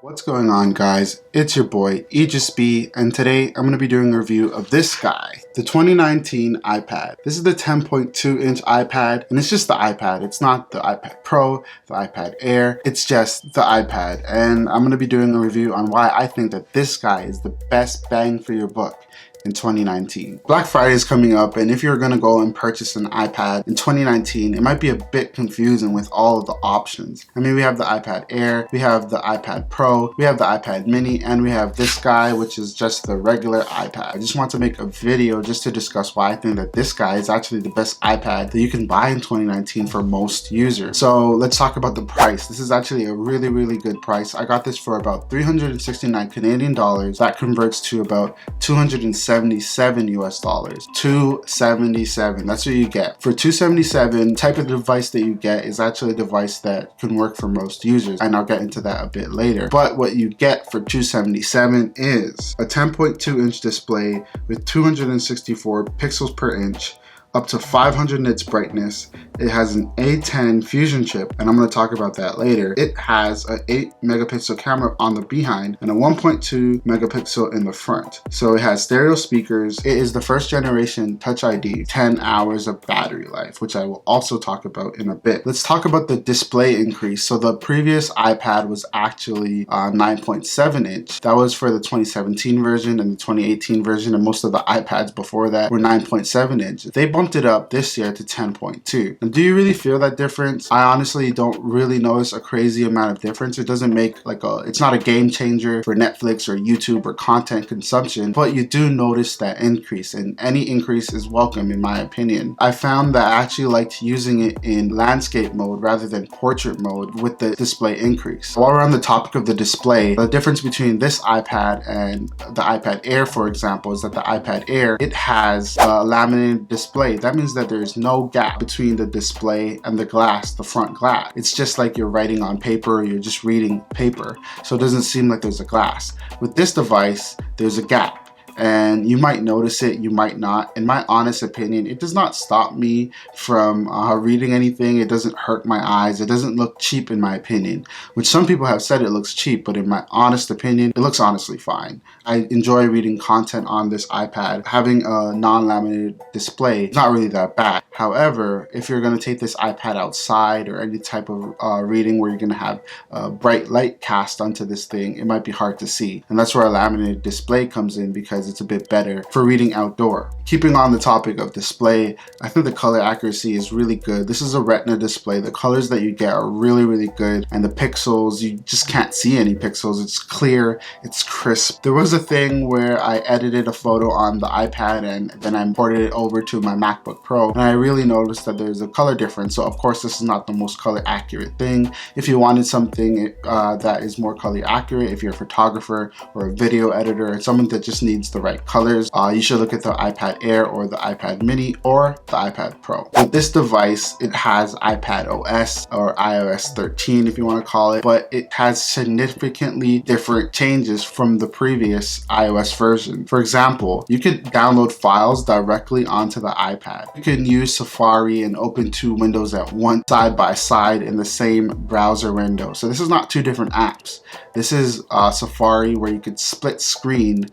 What's going on, guys? It's your boy Aegis B, and today I'm going to be doing a review of this guy, the 2019 iPad. This is the 10.2 inch iPad, and it's just the iPad. It's not the iPad Pro, the iPad Air, it's just the iPad. And I'm going to be doing a review on why I think that this guy is the best bang for your buck in 2019. Black Friday is coming up, and if you're gonna go and purchase an iPad in 2019, it might be a bit confusing with all of the options. I mean, we have the iPad Air, we have the iPad Pro, we have the iPad Mini, and we have this guy, which is just the regular iPad. I just want to make a video just to discuss why I think that this guy is actually the best iPad that you can buy in 2019 for most users. So let's talk about the price. This is actually a really good price. I got this for about 369 Canadian dollars. That converts to about 277 US dollars. 277, that's what you get. For 277, type of device that you get is actually a device that can work for most users, and I'll get into that a bit later. But what you get for 277 is a 10.2 inch display with 264 pixels per inch, up to 500 nits brightness. It has an A10 Fusion chip, and I'm going to talk about that later. It has an 8 megapixel camera on the behind and a 1.2 megapixel in the front. So it has stereo speakers. It is the first generation Touch ID, 10 hours of battery life, which I will also talk about in a bit. Let's talk about the display increase. So the previous iPad was actually 9.7 inch. That was for the 2017 version and the 2018 version, and most of the iPads before that were 9.7 inch. They bumped it up this year to 10.2. Now, do you really feel that difference? I honestly don't really notice a crazy amount of difference. It doesn't make it's not a game changer for Netflix or YouTube or content consumption, but you do notice that increase, and any increase is welcome in my opinion. I found that I actually liked using it in landscape mode rather than portrait mode with the display increase. While we're on the topic of the display, the difference between this iPad and the iPad Air, for example, is that the iPad Air, it has a laminated display. That means that there's no gap between the display and the glass, the front glass. It's just like you're writing on paper or you're just reading paper. So it doesn't seem like there's a glass. With this device, there's a gap. And you might notice it, you might not. In my honest opinion, it does not stop me from reading anything. It doesn't hurt my eyes. It doesn't look cheap in my opinion, which some people have said it looks cheap, but in my honest opinion, it looks honestly fine. I enjoy reading content on this iPad. Having a non-laminated display is not really that bad. However, if you're going to take this iPad outside or any type of reading where you're going to have bright light cast onto this thing, it might be hard to see. And that's where a laminated display comes in, because it's a bit better for reading outdoor. Keeping on the topic of display, I think the color accuracy is really good. This is a Retina display. The colors that you get are really good, and the pixels, you just can't see any pixels. It's clear, it's crisp. There was a thing where I edited a photo on the iPad and then I imported it over to my MacBook Pro, and I really noticed that there's a color difference. So of course this is not the most color accurate thing. If you wanted something that is more color accurate, if you're a photographer or a video editor or someone that just needs the right colors, you should look at the iPad Air or the iPad Mini or the iPad Pro. With this device, it has iPad OS or iOS 13 if you want to call it, but it has significantly different changes from the previous iOS version. For example, you can download files directly onto the iPad. You can use Safari and open two windows at once side by side in the same browser window. So this is not two different apps. This is Safari, where you could split screen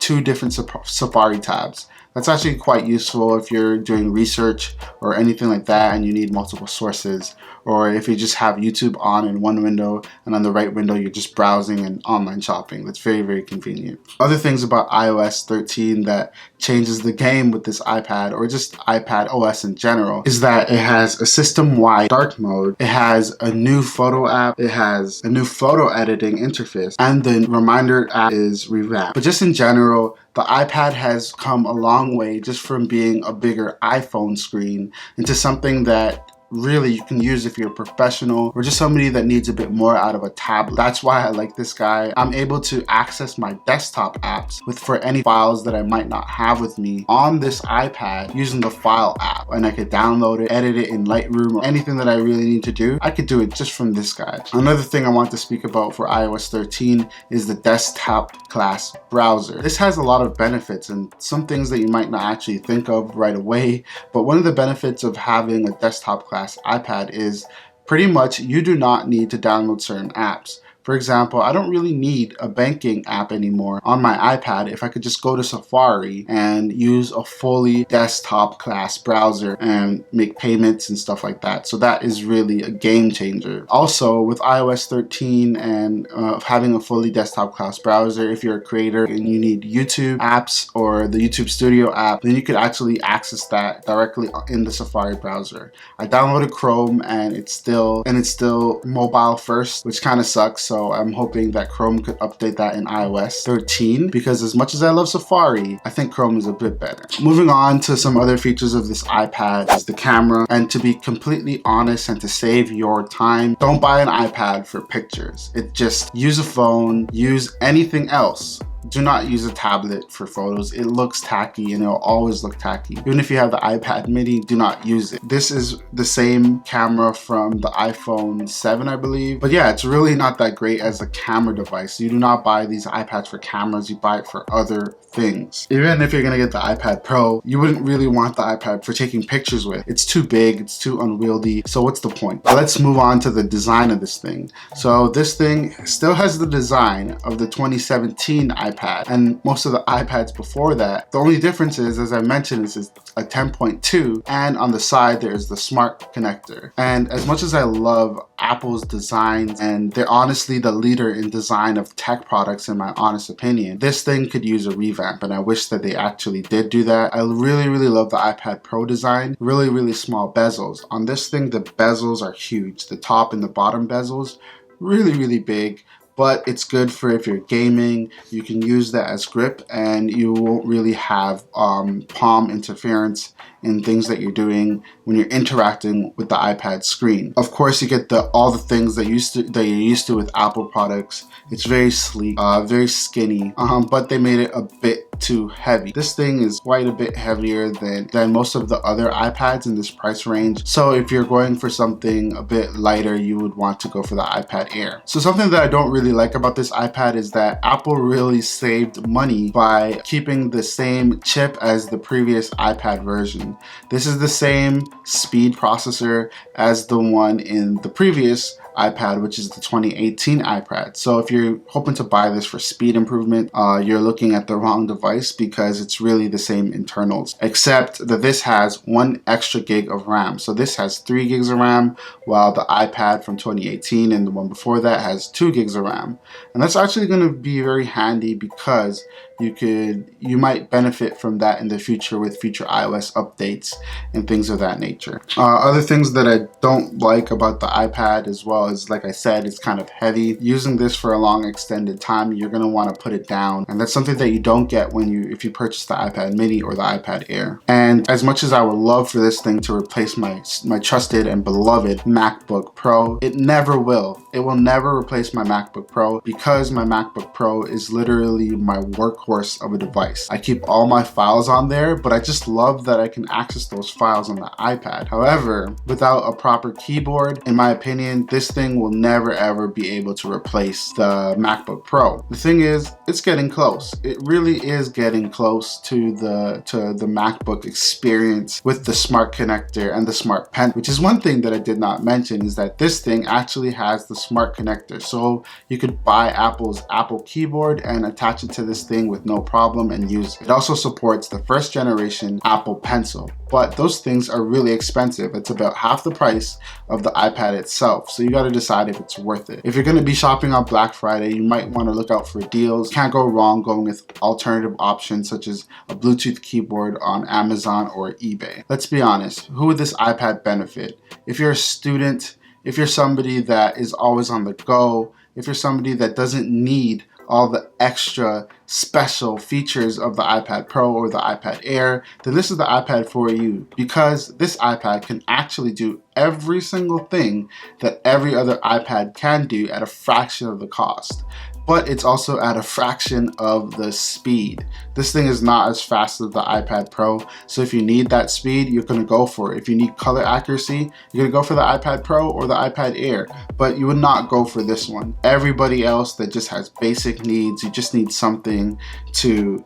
two different Safari tabs. That's actually quite useful if you're doing research or anything like that and you need multiple sources, or if you just have YouTube on in one window and on the right window you're just browsing and online shopping. That's very convenient. Other things about iOS 13 that changes the game with this iPad, or just iPad OS in general, is that it has a system-wide dark mode, it has a new photo app, it has a new photo editing interface, and the reminder app is revamped. But just in general, the iPad has come a long way just from being a bigger iPhone screen into something that really you can use if you're a professional or just somebody that needs a bit more out of a tablet. That's why I like this guy. I'm able to access my desktop apps for any files that I might not have with me on this iPad using the File app, and I could download it, edit it in Lightroom, or anything that I really need to do, I could do it just from this guy. Another thing I want to speak about for iOS 13 is the desktop class browser. This has a lot of benefits and some things that you might not actually think of right away, but one of the benefits of having a desktop class iPad is pretty much you do not need to download certain apps. For example, I don't really need a banking app anymore on my iPad if I could just go to Safari and use a fully desktop class browser and make payments and stuff like that. So that is really a game changer. Also, with iOS 13 and having a fully desktop class browser, if you're a creator and you need YouTube apps or the YouTube Studio app, then you could actually access that directly in the Safari browser. I downloaded Chrome and it's still mobile first, which kind of sucks. So I'm hoping that Chrome could update that in iOS 13, because as much as I love Safari, I think Chrome is a bit better. Moving on to some other features of this iPad is the camera. And to be completely honest and to save your time, don't buy an iPad for pictures. Just use a phone, use anything else. Do not use a tablet for photos. It looks tacky and it'll always look tacky. Even if you have the iPad mini, do not use it. This is the same camera from the iPhone 7, I believe. But yeah, it's really not that great as a camera device. You do not buy these iPads for cameras, you buy it for other things. Even if you're gonna get the iPad Pro, you wouldn't really want the iPad for taking pictures with. It's too big, it's too unwieldy, so what's the point? Let's move on to the design of this thing. So this thing still has the design of the 2017 iPad and most of the iPads before that. The only difference is, as I mentioned, is a 10.2, and on the side there's the smart connector. And as much as I love Apple's designs, and they're honestly the leader in design of tech products in my honest opinion, this thing could use a revamp, and I wish that they actually did do that. I really love the iPad Pro design. Really small bezels. On this thing, the bezels are huge. The top and the bottom bezels, really big. But it's good for if you're gaming, you can use that as grip and you won't really have palm interference in things that you're doing when you're interacting with the iPad screen. Of course, you get all the things that you're used to with Apple products. It's very sleek, very skinny, but they made it a bit too heavy. This thing is quite a bit heavier than most of the other iPads in this price range. So if you're going for something a bit lighter, you would want to go for the iPad Air. So something that I don't really like about this iPad is that Apple really saved money by keeping the same chip as the previous iPad version. This is the same speed processor as the one in the previous iPad, which is the 2018 iPad. So if you're hoping to buy this for speed improvement, you're looking at the wrong device, because it's really the same internals, except that this has 1 extra gig of RAM. So this has 3 gigs of RAM, while the iPad from 2018 and the one before that has 2 gigs of RAM. And that's actually going to be very handy, because you might benefit from that in the future with future iOS updates and things of that nature. Other things that I don't like about the iPad as well is, like I said, it's kind of heavy. Using this for a long extended time, you're going to want to put it down, and that's something that you don't get if you purchase the iPad mini or the iPad Air. And as much as I would love for this thing to replace my trusted and beloved MacBook Pro, it never will. It will never replace my MacBook Pro, because my MacBook Pro is literally my workhorse of a device. I keep all my files on there, but I just love that I can access those files on the iPad. However, without a proper keyboard, in my opinion, this thing will never ever be able to replace the MacBook Pro. The thing is, it's getting close. It really is getting close to the MacBook experience with the smart connector and the smart pen, which is one thing that I did not mention, is that this thing actually has the smart connector. So you could buy Apple's Apple keyboard and attach it to this thing with no problem and use it. It also supports the first generation Apple Pencil, but those things are really expensive. It's about half the price of the iPad itself, so you got to decide if it's worth it. If you're going to be shopping on Black Friday, you might want to look out for deals. Can't go wrong going with alternative options such as a Bluetooth keyboard on Amazon or eBay. Let's be honest, who would this iPad benefit? If you're a student, if you're somebody that is always on the go, if you're somebody that doesn't need all the extra special features of the iPad Pro or the iPad Air, then this is the iPad for you, because this iPad can actually do every single thing that every other iPad can do at a fraction of the cost. But it's also at a fraction of the speed. This thing is not as fast as the iPad Pro, so if you need that speed, you're gonna go for it. If you need color accuracy, you're gonna go for the iPad Pro or the iPad Air, but you would not go for this one. Everybody else that just has basic needs, you just need something something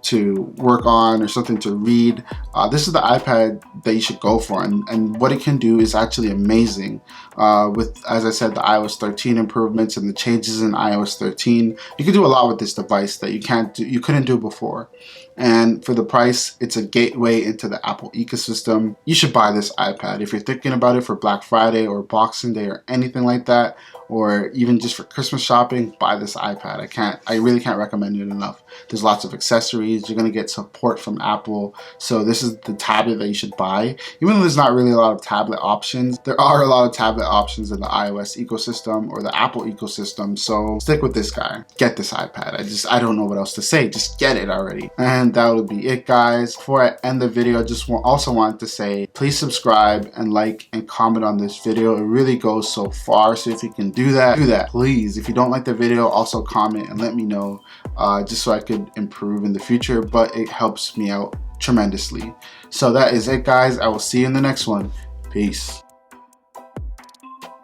to work on or something to read, this is the iPad that you should go for. And what it can do is actually amazing. With, as I said, the iOS 13 improvements and the changes in iOS 13, you can do a lot with this device that you couldn't do before. And for the price, it's a gateway into the Apple ecosystem. You should buy this iPad. If you're thinking about it for Black Friday or Boxing Day or anything like that, or even just for Christmas shopping, buy this iPad. I really can't recommend it enough. There's lots of accessories. You're gonna get support from Apple. So this is the tablet that you should buy. Even though there's not really a lot of tablet options, there are a lot of tablet options in the iOS ecosystem or the Apple ecosystem. So stick with this guy. Get this iPad. I don't know what else to say. Just get it already. And that would be it, guys. Before I end the video, I just also wanted to say, please subscribe and like and comment on this video. It really goes so far. So if you can do that, please. If you don't like the video, also comment and let me know, just so I could improve in the future, but it helps me out tremendously. So that is it, guys. I will see you in the next one. Peace.